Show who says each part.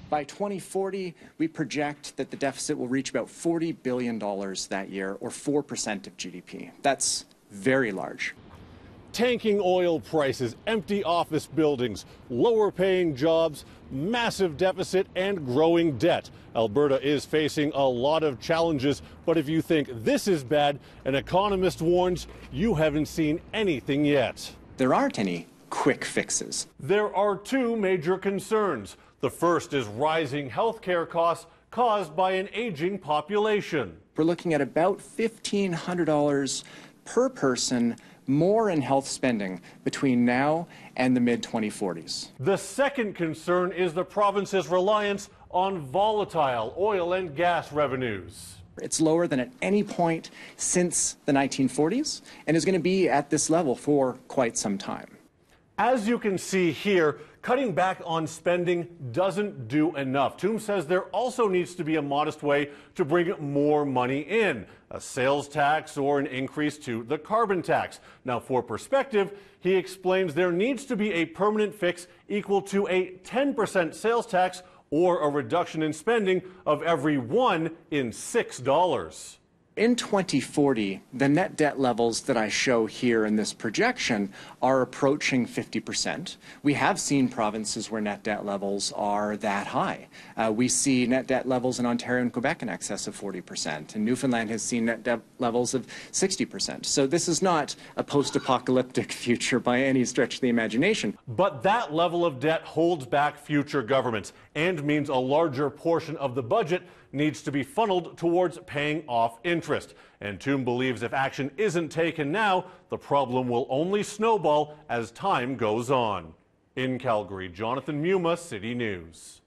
Speaker 1: By 2040, we project that the deficit will reach about $40 billion that year, or 4% of GDP. That's very large.
Speaker 2: Tanking oil prices, empty office buildings, lower paying jobs, massive deficit, and growing debt. Alberta is facing a lot of challenges, but if you think this is bad, an economist warns you haven't seen anything yet.
Speaker 1: There aren't any quick fixes.
Speaker 2: There are two major concerns. The first is rising healthcare costs caused by an aging population.
Speaker 1: We're looking at about $1,500 per person more in health spending between now and the mid-2040s.
Speaker 2: The second concern is the province's reliance on volatile oil and gas revenues.
Speaker 1: It's lower than at any point since the 1940s and is going to be at this level for quite some time.
Speaker 2: As you can see here, cutting back on spending doesn't do enough. Toom says there also needs to be a modest way to bring more money in, a sales tax or an increase to the carbon tax. Now, for perspective, he explains there needs to be a permanent fix equal to a 10% sales tax or a reduction in spending of every $1 in $6.
Speaker 1: In 2040, the net debt levels that I show here in this projection are approaching 50%. We have seen provinces where net debt levels are that high. We see net debt levels in Ontario and Quebec in excess of 40%, and Newfoundland has seen net debt levels of 60%. So this is not a post-apocalyptic future by any stretch of the imagination.
Speaker 2: But that level of debt holds back future governments and means a larger portion of the budget needs to be funneled towards paying off interest. And Toom believes if action isn't taken now, the problem will only snowball as time goes on. In Calgary, Jonathan Muma, City News.